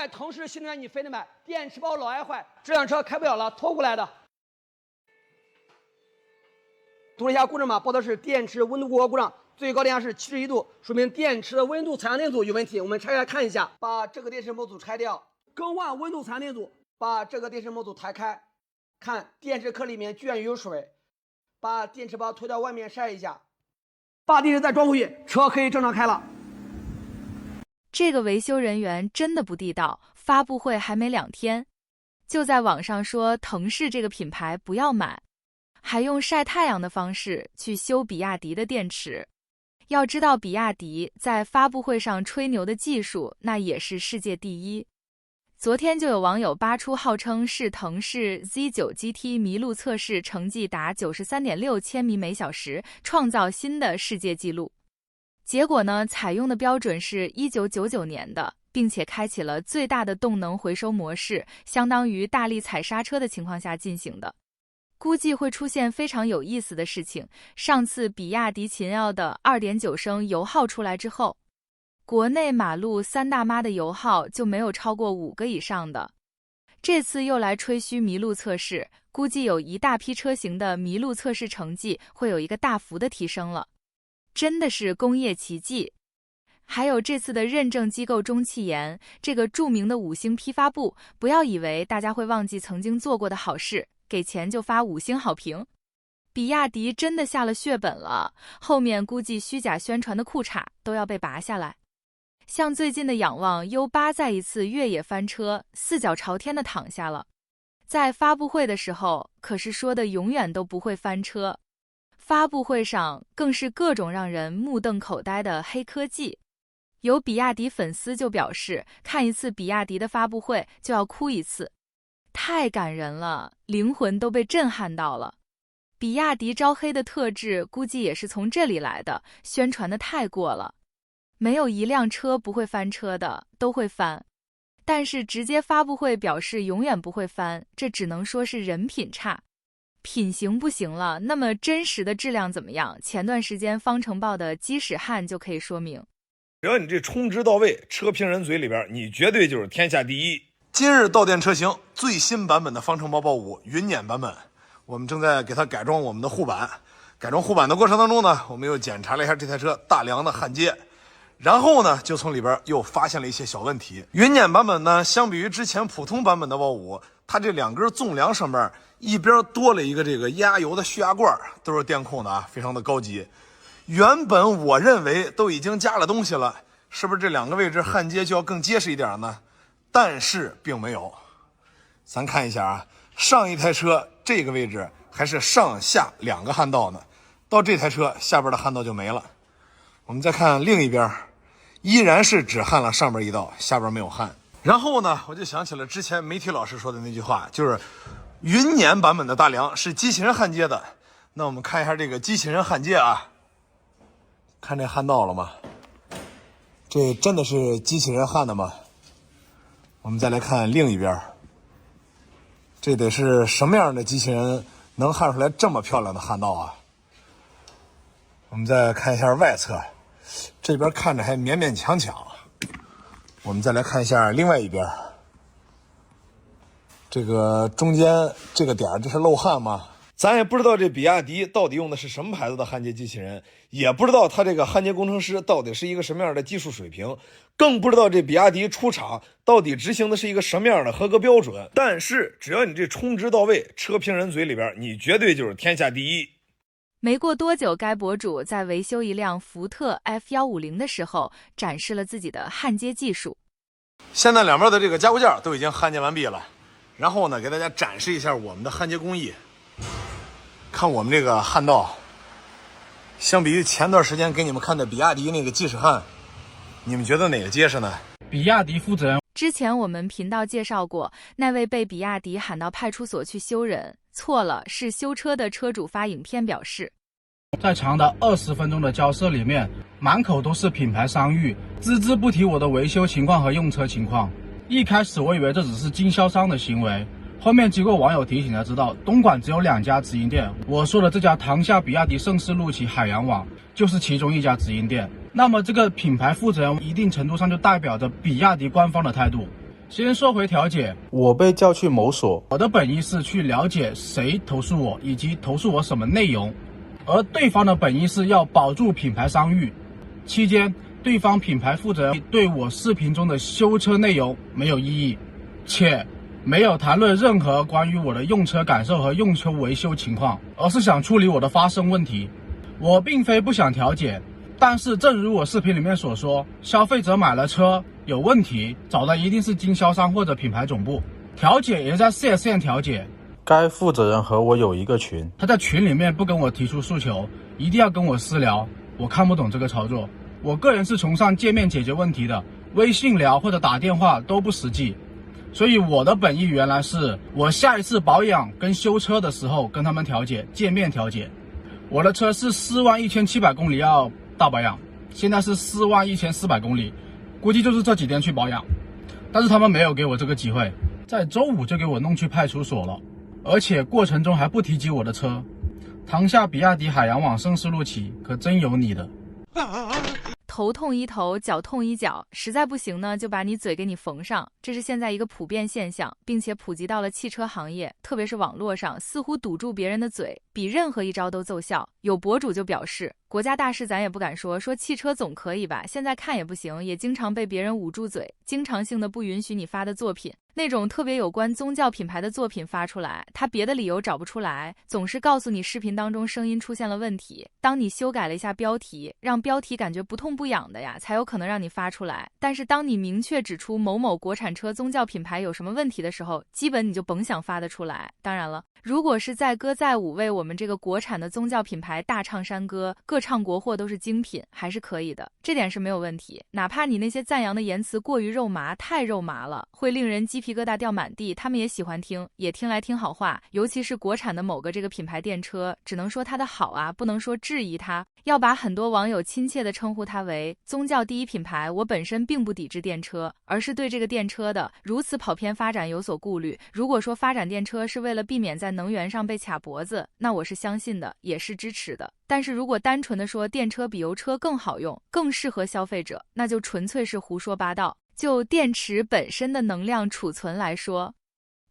买腾势，新能源你非得买，电池包老爱坏，这辆车开不了了，拖过来的。读了一下故障码，报的是电池温度过高故障，最高电压是71度，说明电池的温度采样电阻有问题。我们拆开看一下，把这个电池模组拆掉，更换温度采样电阻，把这个电池模组抬开，看电池壳里面居然有水，把电池包推到外面晒一下，把电池再装回去，车可以正常开了。这个维修人员真的不地道，发布会还没2天，就在网上说腾势这个品牌不要买，还用晒太阳的方式去修比亚迪的电池。要知道比亚迪在发布会上吹牛的技术那也是世界第一。昨天就有网友扒出号称是腾势 Z9 GT 麋鹿测试成绩达 93.6千米每小时，创造新的世界纪录。结果呢，采用的标准是1999年的，并且开启了最大的动能回收模式，相当于大力踩刹车的情况下进行的。估计会出现非常有意思的事情。上次比亚迪秦 L 的 2.9 升油耗出来之后，国内马路3大妈的油耗就没有超过5个以上的。这次又来吹嘘麋鹿测试，估计有一大批车型的麋鹿测试成绩会有一个大幅的提升了。真的是工业奇迹。还有这次的认证机构中汽研，这个著名的5星批发部，不要以为大家会忘记曾经做过的好事，给钱就发5星好评。比亚迪真的下了血本了，后面估计虚假宣传的裤衩都要被拔下来。像最近的仰望 U8 再一次越野翻车，4脚朝天的躺下了。在发布会的时候可是说的永远都不会翻车，发布会上更是各种让人目瞪口呆的黑科技。有比亚迪粉丝就表示，看一次比亚迪的发布会就要哭一次，太感人了，灵魂都被震撼到了。比亚迪招黑的特质估计也是从这里来的，宣传的太过了。没有一辆车不会翻车的，都会翻。但是直接发布会表示永远不会翻，这只能说是人品差。品行不行了，那么真实的质量怎么样？前段时间方程豹的鸡屎汉就可以说明。只要你这充值到位，车评人嘴里边你绝对就是天下第一。今日到店车型最新版本的方程豹豹5云辇版本，我们正在给它改装我们的护板。改装护板的过程当中呢，我们又检查了一下这台车大梁的焊接，然后呢就从里边又发现了一些小问题。云辇版本呢，相比于之前普通版本的豹5，它这2根纵梁上面一边多了一个这个压油的蓄压罐，都是电控的啊，非常的高级。原本我认为都已经加了东西了，是不是这2个位置焊接就要更结实一点呢？但是并没有。咱看一下啊，上一台车这个位置还是上下2个焊道呢，到这台车下边的焊道就没了。我们再看另一边，依然是只焊了上边一道，下边没有焊。然后呢，我就想起了之前媒体老师说的那句话，就是云辇版本的大梁是机器人焊接的。那我们看一下这个机器人焊接啊，看这焊道了吗？这真的是机器人焊的吗？我们再来看另一边，这得是什么样的机器人能焊出来这么漂亮的焊道啊？我们再看一下外侧，这边看着还勉勉强强。我们再来看一下另外一边，这个中间这个点这是漏焊吗？咱也不知道这比亚迪到底用的是什么牌子的焊接机器人，也不知道他这个焊接工程师到底是一个什么样的技术水平，更不知道这比亚迪出厂到底执行的是一个什么样的合格标准。但是只要你这充值到位，车评人嘴里边你绝对就是天下第一。没过多久，该博主在维修一辆福特 F150 的时候展示了自己的焊接技术。现在两边的这个加固件都已经焊接完毕了，然后呢给大家展示一下我们的焊接工艺。看我们这个焊道，相比于前段时间给你们看的比亚迪那个鸡屎焊，你们觉得哪个结实呢？比亚迪负责人之前我们频道介绍过，那位被比亚迪喊到派出所去修人，错了，是修车的车主发影片表示，在长达20分钟的交涉里面，满口都是品牌商誉，只字不提我的维修情况和用车情况。一开始我以为这只是经销商的行为，后面经过网友提醒才知道，东莞只有2家直营店。我说的这家塘厦比亚迪盛世路旗海洋网就是其中一家直营店。那么这个品牌负责人一定程度上就代表着比亚迪官方的态度。先说回调解，我被叫去某所，我的本意是去了解谁投诉我，以及投诉我什么内容，而对方的本意是要保住品牌商誉。期间，对方品牌负责人对我视频中的修车内容没有异议，且没有谈论任何关于我的用车感受和用车维修情况，而是想处理我的发生问题。我并非不想调解，但是正如我视频里面所说，消费者买了车有问题，找的一定是经销商或者品牌总部，调解也在4S店调解。该负责人和我有一个群，他在群里面不跟我提出诉求，一定要跟我私聊，我看不懂这个操作。我个人是崇尚见面解决问题的，微信聊或者打电话都不实际。所以我的本意原来是我下一次保养跟修车的时候跟他们调解，见面调解。我的车是41700公里要大保养，现在是41400公里，估计就是这几天去保养。但是他们没有给我这个机会，在周五就给我弄去派出所了，而且过程中还不提及我的车。堂下比亚迪海洋网盛世路起，可真有你的。头痛医头，脚痛医脚，实在不行呢，就把你嘴给你缝上。这是现在一个普遍现象，并且普及到了汽车行业，特别是网络上，似乎堵住别人的嘴，比任何一招都奏效。有博主就表示，国家大事咱也不敢说汽车总可以吧，现在看也不行，也经常被别人捂住嘴，经常性的不允许你发的作品。那种特别有关宗教品牌的作品发出来，他别的理由找不出来，总是告诉你视频当中声音出现了问题。当你修改了一下标题，让标题感觉不痛不痒的呀，才有可能让你发出来。但是当你明确指出某某国产车宗教品牌有什么问题的时候，基本你就甭想发得出来。当然了，如果是载歌载舞为我们这个国产的宗教品牌大唱山歌，各唱国货都是精品，还是可以的，这点是没有问题。哪怕你那些赞扬的言辞过于肉麻，太肉麻了，会令人鸡皮疙瘩掉满地，他们也喜欢听，也听来听好话。尤其是国产的某个这个品牌电车，只能说它的好啊，不能说质疑它。要把很多网友亲切地称呼它为宗教第一品牌，我本身并不抵制电车，而是对这个电车的如此跑偏发展有所顾虑。如果说发展电车是为了避免在能源上被卡脖子，那我是相信的，也是支持的。但是如果单纯的说电车比油车更好用，更适合消费者，那就纯粹是胡说八道。就电池本身的能量储存来说，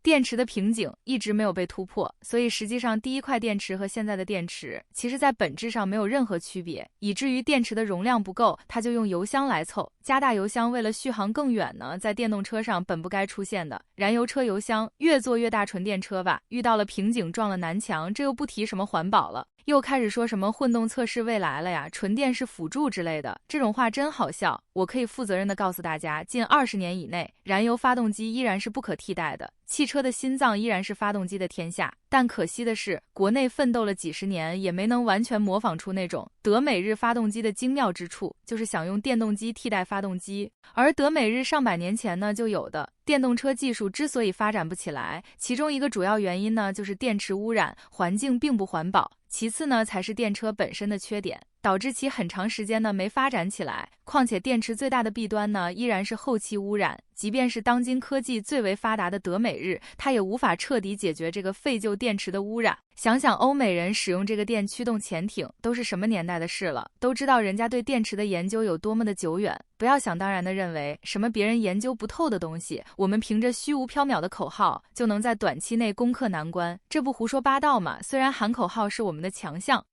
电池的瓶颈一直没有被突破，所以实际上第一块电池和现在的电池其实在本质上没有任何区别，以至于电池的容量不够，它就用油箱来凑。加大油箱为了续航更远呢，在电动车上本不该出现的。燃油车油箱越做越大，纯电车吧遇到了瓶颈撞了南墙，这又不提什么环保了，又开始说什么混动测试未来了呀，纯电是辅助之类的，这种话真好笑。我可以负责任地告诉大家，近20年以内，燃油发动机依然是不可替代的，汽车的心脏依然是发动机的天下。但可惜的是，国内奋斗了几十年，也没能完全模仿出那种德美日发动机的精妙之处，就是想用电动机替代发动机。而德美日上百年前呢就有的电动车技术之所以发展不起来，其中一个主要原因呢就是电池污染，环境并不环保。其次呢才是电车本身的缺点，导致其很长时间呢没发展起来。况且电池最大的弊端呢依然是后期污染，即便是当今科技最为发达的德美日，它也无法彻底解决这个废旧电池的污染。想想欧美人使用这个电驱动潜艇都是什么年代的事了，都知道人家对电池的研究有多么的久远。不要想当然的认为什么别人研究不透的东西，我们凭着虚无缥缈的口号就能在短期内攻克难关，这不胡说八道吗？虽然喊口号是我们的强项，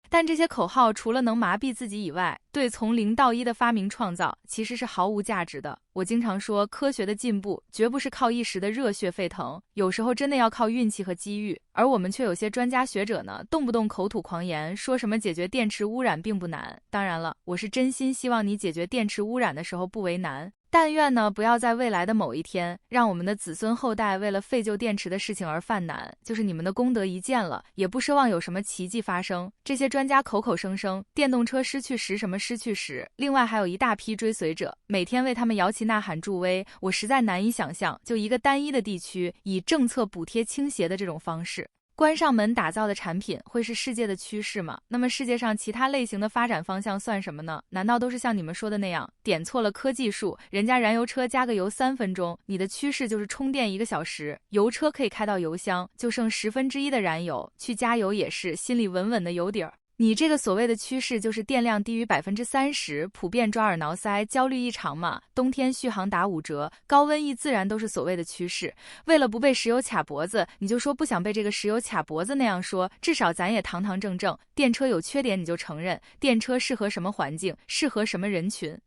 但这些口号除了能麻痹自己以外，对从零到一的发明创造其实是毫无价值的。我经常说，科学的进步绝不是靠一时的热血沸腾，有时候真的要靠运气和机遇。而我们却有些专家学者呢，动不动口吐狂言，说什么解决电池污染并不难。当然了，我是真心希望你解决电池污染的时候不为难。但愿呢，不要在未来的某一天，让我们的子孙后代为了废旧电池的事情而犯难，就是你们的功德一件了，也不奢望有什么奇迹发生。这些专家口口声声电动车失去时什么失去时，另外还有一大批追随者，每天为他们摇旗呐喊助威，我实在难以想象，就一个单一的地区以政策补贴倾斜的这种方式，关上门打造的产品会是世界的趋势吗？那么世界上其他类型的发展方向算什么呢？难道都是像你们说的那样，点错了科技树，人家燃油车加个油3分钟，你的趋势就是充电1个小时，油车可以开到油箱，就剩1/10的燃油，去加油也是心里稳稳的有底儿。你这个所谓的趋势就是电量低于30%，普遍抓耳挠腮，焦虑异常嘛。冬天续航打5折，高温疫自然都是所谓的趋势。为了不被石油卡脖子，你就说不想被这个石油卡脖子那样说，至少咱也堂堂正正。电车有缺点你就承认，电车适合什么环境，适合什么人群。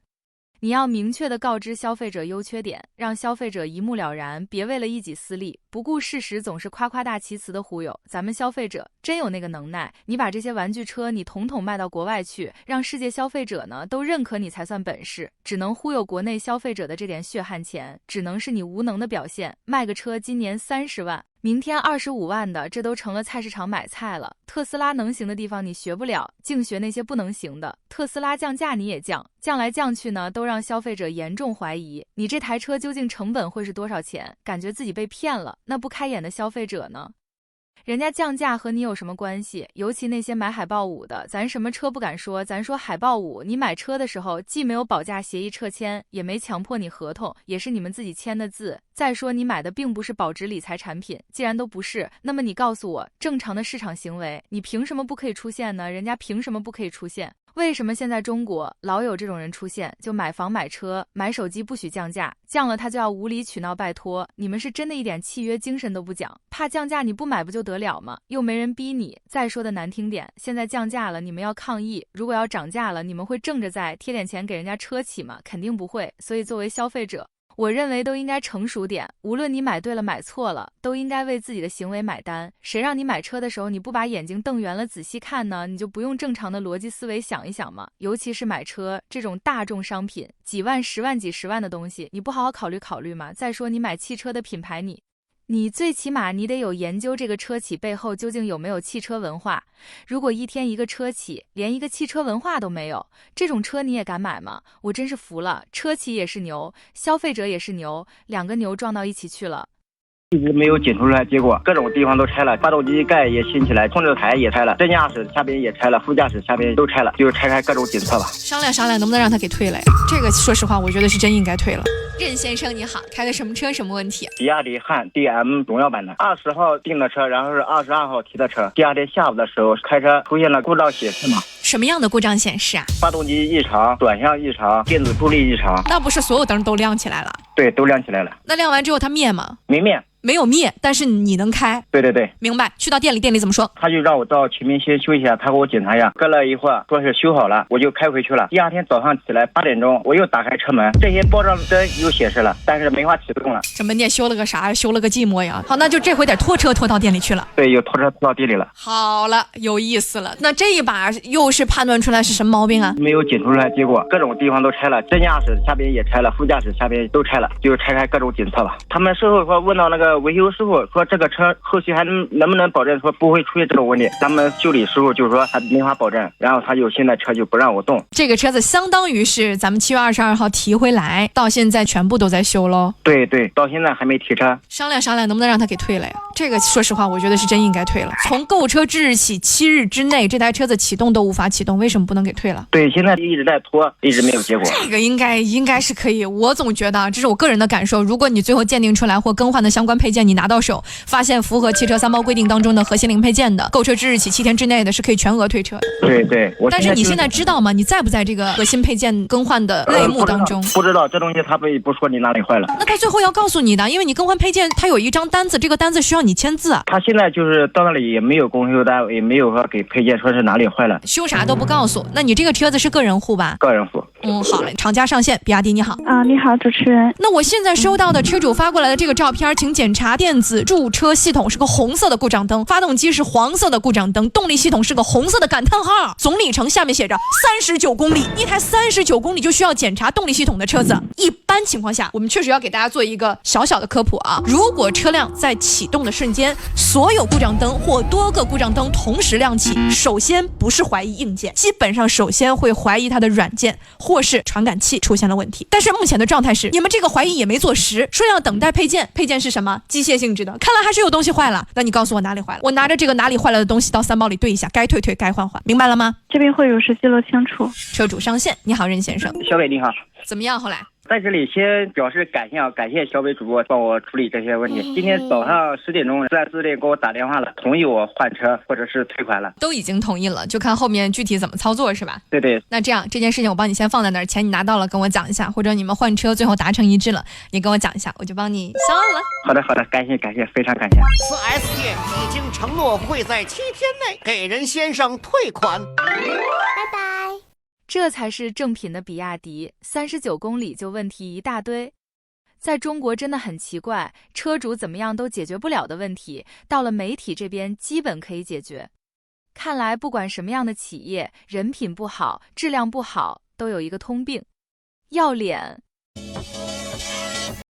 你要明确地告知消费者优缺点，让消费者一目了然，别为了一己私利，不顾事实，总是夸夸大其词的忽悠。咱们消费者真有那个能耐，你把这些玩具车你统统卖到国外去，让世界消费者呢都认可你才算本事。只能忽悠国内消费者的这点血汗钱，只能是你无能的表现。卖个车今年30万。明天25万的，这都成了菜市场买菜了。特斯拉能行的地方你学不了，净学那些不能行的。特斯拉降价你也降，降来降去呢，都让消费者严重怀疑你这台车究竟成本会是多少钱，感觉自己被骗了。那不开眼的消费者呢？人家降价和你有什么关系？尤其那些买海豹5的，咱什么车不敢说，咱说海豹5，你买车的时候既没有保价协议撤签，也没强迫你合同，也是你们自己签的字。再说你买的并不是保值理财产品，既然都不是，那么你告诉我，正常的市场行为，你凭什么不可以出现呢？人家凭什么不可以出现？为什么现在中国老有这种人出现？就买房买车买手机不许降价，降了他就要无理取闹拜托，你们是真的一点契约精神都不讲，怕降价你不买不就得了吗？又没人逼你。再说的难听点，现在降价了你们要抗议，如果要涨价了你们会正着再贴点钱给人家车企吗？肯定不会。所以作为消费者，我认为都应该成熟点，无论你买对了买错了，都应该为自己的行为买单。谁让你买车的时候你不把眼睛瞪圆了仔细看呢？你就不用正常的逻辑思维想一想吗？尤其是买车这种大众商品，几万10万几10万的东西，你不好好考虑考虑吗？再说你买汽车的品牌，你最起码你得有研究这个车企背后究竟有没有汽车文化。如果一天一个车企连一个汽车文化都没有，这种车你也敢买吗？我真是服了，车企也是牛，消费者也是牛，两个牛撞到一起去了。一直没有检出来结果，各种地方都拆了，发动机盖也掀起来，控制台也拆了，副驾驶下边也拆了，副驾驶下边都拆了，就是拆开各种检测吧。商量商量能不能让他给退了呀？这个说实话我觉得是真应该退了。任先生你好，开的什么车什么问题？比亚迪汉 DM 荣耀版的，20号订的车，然后是22号提的车。第二天下午的时候开车出现了故障显示嘛。什么样的故障显示啊？发动机异常，转向异常，电子助力异常。那不是所有灯都亮起来了？对，都亮起来了。那亮完之后它灭吗？没灭。没有灭，但是你能开。对对对，明白。去到店里，店里怎么说？他就让我到前面先休息一下，他给我检查一下。隔了一会儿，说是修好了，我就开回去了。第二天早上起来8点钟，我又打开车门，这些报障灯又显示了，但是没法启动了。这门店修了个啥？修了个寂寞呀。好，那就这回得拖车拖到店里去了。对，又拖车拖到店里了。好了，有意思了。那这一把又是判断出来是什么毛病啊？没有检出来结果，各种地方都拆了，正驾驶下边也拆了，副驾驶下边都拆了，就是拆开各种检测吧。他们事后说问到那个维修师傅。说这个车后期还能不能保证说不会出现这种问题？咱们修理师傅就说他没法保证，然后他就现在车就不让我动。这个车子相当于是咱们7月22号提回来，到现在全部都在修喽。对对，到现在还没提车。商量商量能不能让他给退了呀？这个说实话我觉得是真应该退了。从购车之日起7日之内，这台车子启动都无法启动，为什么不能给退了？对，现在一直在拖，一直没有结果。这个应该是可以。我总觉得这是我个人的感受，如果你最后鉴定出来或更换的相关配件你拿到手，发现符合汽车3包规定当中的核心零配件的，购车之日起7天之内的是可以全额退车的。对对，但是你现在知道吗？你在不在这个核心配件更换的类目当中？不知道，这东西他不说你哪里坏了。那他最后要告诉你的，因为你更换配件，他有一张单子，这个单子需要你签字啊。他现在就是到那里也没有公修单，也没有说给配件说是哪里坏了，修啥都不告诉。那你这个车子是个人户吧？个人户。好嘞，厂家上线，比亚迪你好。你好，主持人。那我现在收到的车主发过来的这个照片，请检查电子驻车系统是个红色的故障灯，发动机是黄色的故障灯，动力系统是个红色的感叹号，总里程下面写着39公里，一台39公里就需要检查动力系统的车子。一般情况下，我们确实要给大家做一个小小的科普啊，如果车辆在启动的瞬间，所有故障灯或多个故障灯同时亮起，首先不是怀疑硬件，基本上首先会怀疑它的软件或是传感器出现了问题。但是目前的状态是，你们这个怀疑也没做实，说要等待配件，配件是什么？机械性质的，看来还是有东西坏了。那你告诉我哪里坏了，我拿着这个哪里坏了的东西到3包里对一下，该退退，该换换，明白了吗？这边会有实记录清楚。车主上线，你好，任先生。小伟你好。怎么样？后来在这里先表示感谢啊，感谢小伟主播帮我处理这些问题。今天早上10点钟4S店给我打电话了，同意我换车或者是退款了。都已经同意了，就看后面具体怎么操作是吧？对对。那这样这件事情我帮你先放在那儿，钱你拿到了跟我讲一下，或者你们换车最后达成一致了，你跟我讲一下，我就帮你销案了。好的好的，感谢感谢，非常感谢。4S 店已经承诺会在7天内给任先生退款。这才是正品的比亚迪，39公里就问题一大堆。在中国真的很奇怪，车主怎么样都解决不了的问题，到了媒体这边基本可以解决。看来不管什么样的企业，人品不好，质量不好，都有一个通病，要脸。